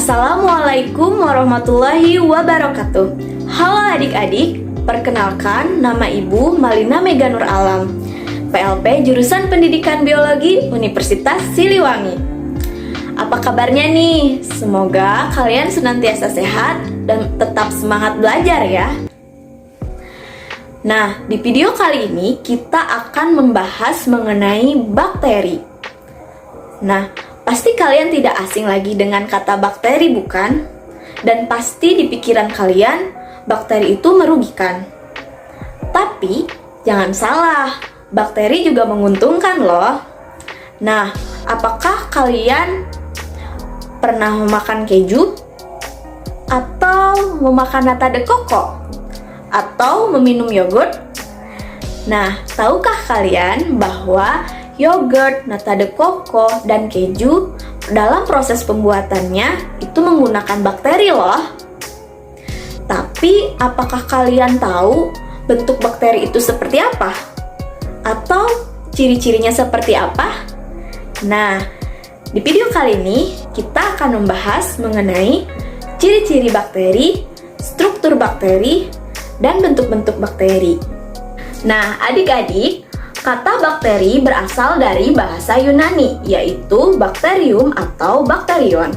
Assalamualaikum warahmatullahi wabarakatuh. Halo adik-adik, perkenalkan nama Ibu Malina Mega Nur Alam, PLP Jurusan Pendidikan Biologi Universitas Siliwangi. Apa kabarnya nih? Semoga kalian senantiasa sehat dan tetap semangat belajar ya. Nah, di video kali ini kita akan membahas mengenai bakteri. Nah, pasti kalian tidak asing lagi dengan kata bakteri, bukan? Dan pasti di pikiran kalian, bakteri itu merugikan. Tapi, jangan salah, bakteri juga menguntungkan loh. Nah, apakah kalian pernah memakan keju? Atau memakan nata de coco? Atau meminum yogurt? Nah, tahukah kalian bahwa yogurt, nata de coco, dan keju dalam proses pembuatannya itu menggunakan bakteri loh. Tapi apakah kalian tahu bentuk bakteri itu seperti apa? Atau ciri-cirinya seperti apa? Nah, di video kali ini kita akan membahas mengenai ciri-ciri bakteri, struktur bakteri, dan bentuk-bentuk bakteri. Nah, adik-adik, kata bakteri berasal dari bahasa Yunani, yaitu bakterium atau bakterion,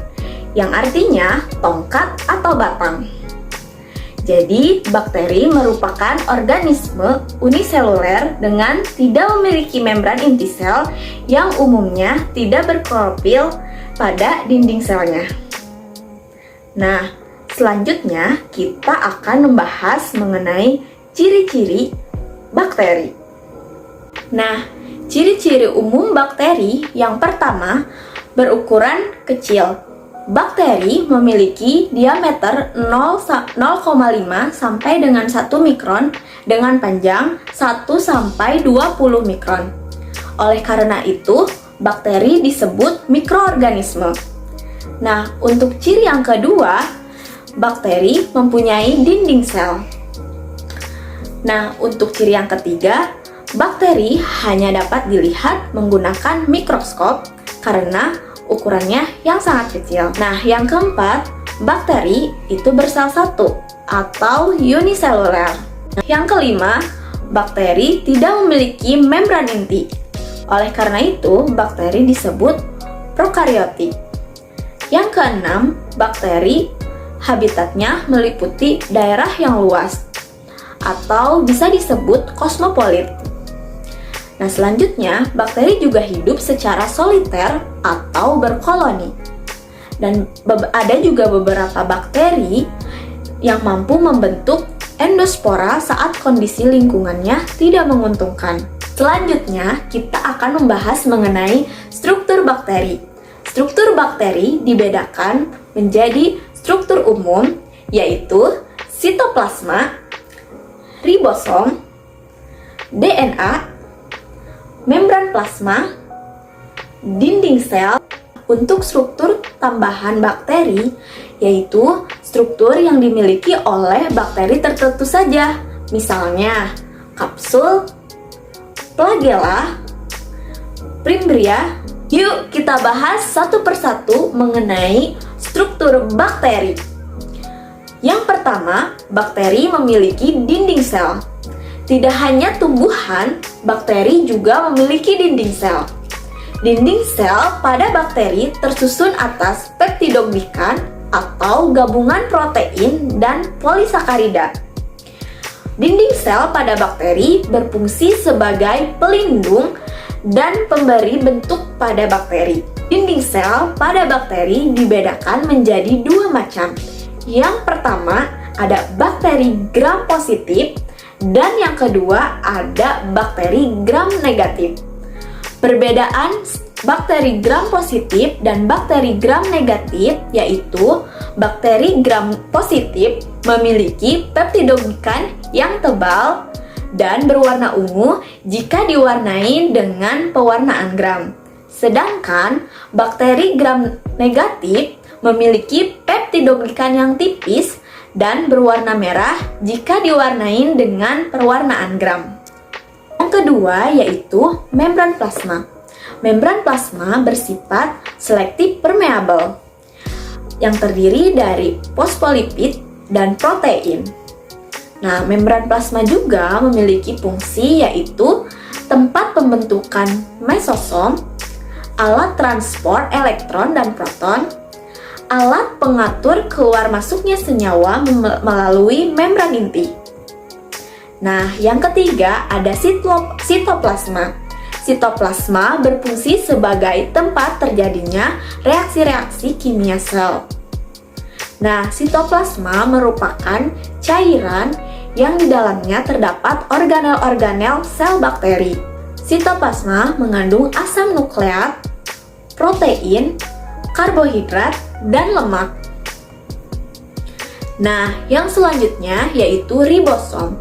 yang artinya tongkat atau batang. Jadi, bakteri merupakan organisme uniseluler dengan tidak memiliki membran inti sel yang umumnya tidak berklorofil pada dinding selnya. Nah, selanjutnya kita akan membahas mengenai ciri-ciri bakteri. Nah, ciri-ciri umum bakteri yang pertama, berukuran kecil. Bakteri memiliki diameter 0,5 sampai dengan 1 mikron dengan panjang 1 sampai 20 mikron. Oleh karena itu, bakteri disebut mikroorganisme. Nah, untuk ciri yang kedua, bakteri mempunyai dinding sel. Nah, untuk ciri yang ketiga, bakteri hanya dapat dilihat menggunakan mikroskop karena ukurannya yang sangat kecil. Nah, yang keempat, bakteri itu bersel satu atau uniseluler. Yang kelima, bakteri tidak memiliki membran inti. Oleh karena itu, bakteri disebut prokariotik. Yang keenam, bakteri habitatnya meliputi daerah yang luas atau bisa disebut kosmopolit. Nah, selanjutnya, bakteri juga hidup secara soliter atau berkoloni. Dan ada juga beberapa bakteri yang mampu membentuk endospora saat kondisi lingkungannya tidak menguntungkan. Selanjutnya, kita akan membahas mengenai struktur bakteri. Struktur bakteri dibedakan menjadi struktur umum, yaitu sitoplasma, ribosom, DNA, membran plasma, dinding sel. Untuk struktur tambahan bakteri, yaitu struktur yang dimiliki oleh bakteri tertentu saja, misalnya kapsul, flagella, fimbria. Yuk kita bahas satu persatu mengenai struktur bakteri. Yang pertama, bakteri memiliki dinding sel. Tidak hanya tumbuhan, bakteri juga memiliki dinding sel. Dinding sel pada bakteri tersusun atas peptidoglikan atau gabungan protein dan polisakarida. Dinding sel pada bakteri berfungsi sebagai pelindung dan pemberi bentuk pada bakteri. Dinding sel pada bakteri dibedakan menjadi dua macam. Yang pertama ada bakteri gram positif dan yang kedua ada bakteri gram negatif. Perbedaan bakteri gram positif dan bakteri gram negatif yaitu bakteri gram positif memiliki peptidoglikan yang tebal dan berwarna ungu jika diwarnai dengan pewarnaan gram. Sedangkan bakteri gram negatif memiliki peptidoglikan yang tipis dan berwarna merah jika diwarnai dengan perwarnaan gram. Yang kedua yaitu membran plasma. Membran plasma bersifat selektif permeabel. yang terdiri dari fosfolipid dan protein. Nah, membran plasma juga memiliki fungsi yaitu tempat pembentukan mesosom, alat transport elektron dan proton, alat pengatur keluar masuknya senyawa melalui membran inti. Nah, yang ketiga ada sitoplasma. Sitoplasma berfungsi sebagai tempat terjadinya reaksi-reaksi kimia sel. Nah, sitoplasma merupakan cairan yang di dalamnya terdapat organel-organel sel bakteri. Sitoplasma mengandung asam nukleat, protein, karbohidrat, dan lemak. Nah, yang selanjutnya yaitu ribosom.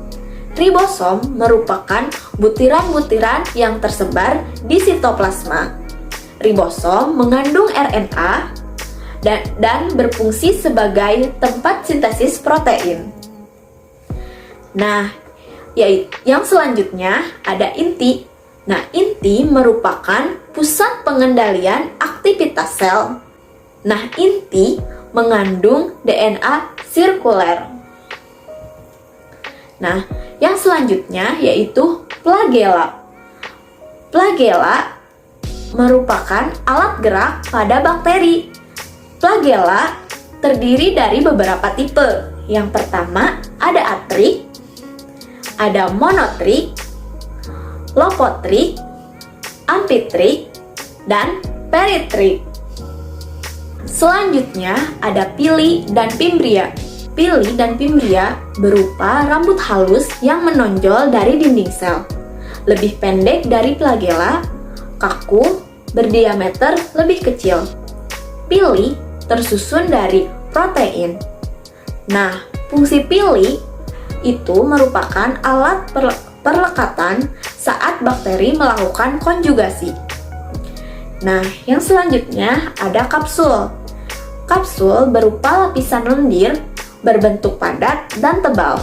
Ribosom merupakan butiran-butiran yang tersebar di sitoplasma. Ribosom mengandung RNA dan berfungsi sebagai tempat sintesis protein. Nah, yang selanjutnya ada inti. Nah, inti merupakan pusat pengendalian aktivitas sel. Nah, inti mengandung DNA sirkuler. Nah, yang selanjutnya yaitu flagella. Flagella merupakan alat gerak pada bakteri. Flagella terdiri dari beberapa tipe. Yang pertama ada atrik, ada monotrik, lopotrik, amfitrik, dan peritrik. Selanjutnya ada pili dan fimbria. Pili dan fimbria berupa rambut halus yang menonjol dari dinding sel. Lebih pendek dari flagella, kaku, berdiameter lebih kecil. Pili tersusun dari protein. Nah, fungsi pili itu merupakan alat perlekatan saat bakteri melakukan konjugasi. Nah, yang selanjutnya ada kapsul. Kapsul berupa lapisan lendir berbentuk padat dan tebal.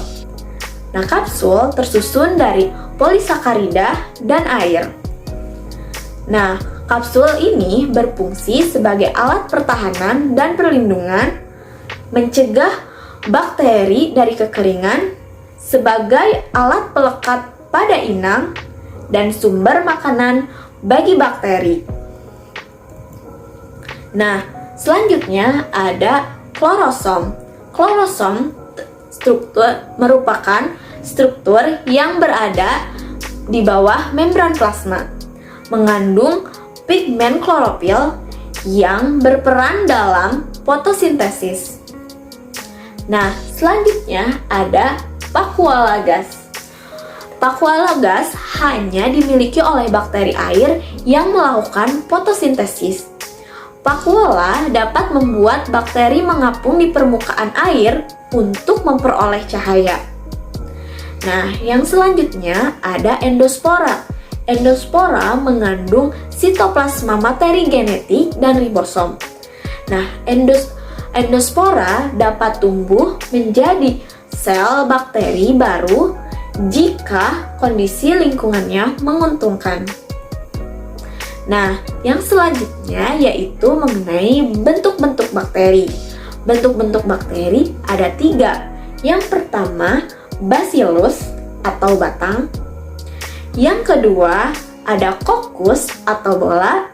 Nah, kapsul tersusun dari polisakarida dan air. Nah, kapsul ini berfungsi sebagai alat pertahanan dan perlindungan, mencegah bakteri dari kekeringan, sebagai alat pelekat pada inang, dan sumber makanan bagi bakteri. Nah, selanjutnya ada klorosom. Klorosom merupakan struktur yang berada di bawah membran plasma, mengandung pigmen klorofil yang berperan dalam fotosintesis. Nah, selanjutnya ada vakuola gas. Vakuola gas hanya dimiliki oleh bakteri air yang melakukan fotosintesis. Vakuola dapat membuat bakteri mengapung di permukaan air untuk memperoleh cahaya. Nah, yang selanjutnya ada endospora. Endospora mengandung sitoplasma materi genetik dan ribosom. Nah, endospora dapat tumbuh menjadi sel bakteri baru jika kondisi lingkungannya menguntungkan. Nah, yang selanjutnya yaitu mengenai bentuk-bentuk bakteri. Bentuk-bentuk bakteri ada 3. Yang pertama, bacillus atau batang. Yang kedua, ada coccus atau bola.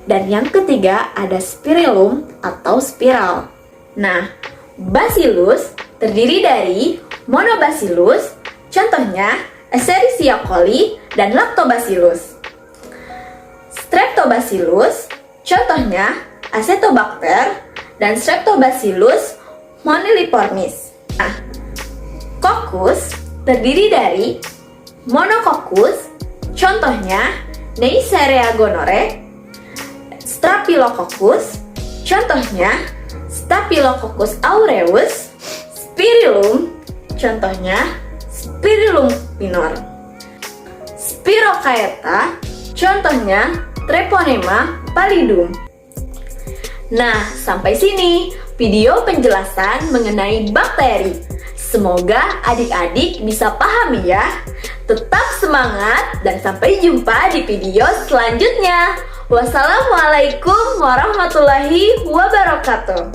Dan yang ketiga, ada spirillum atau spiral. Nah, bacillus terdiri dari monobacillus, contohnya Escherichia coli dan Lactobacillus. Streptobacillus, contohnya Acetobacter dan Streptobacillus moniliformis. Nah, coccus terdiri dari monococcus, contohnya Neisseria gonorrhoeae, Staphylococcus, contohnya Staphylococcus aureus, Spirillum, contohnya Spirillum minor, Spirochaeta, contohnya Treponema pallidum. Nah, sampai sini video penjelasan mengenai bakteri. Semoga adik-adik bisa pahami ya. Tetap semangat dan sampai jumpa di video selanjutnya. Wassalamualaikum warahmatullahi wabarakatuh.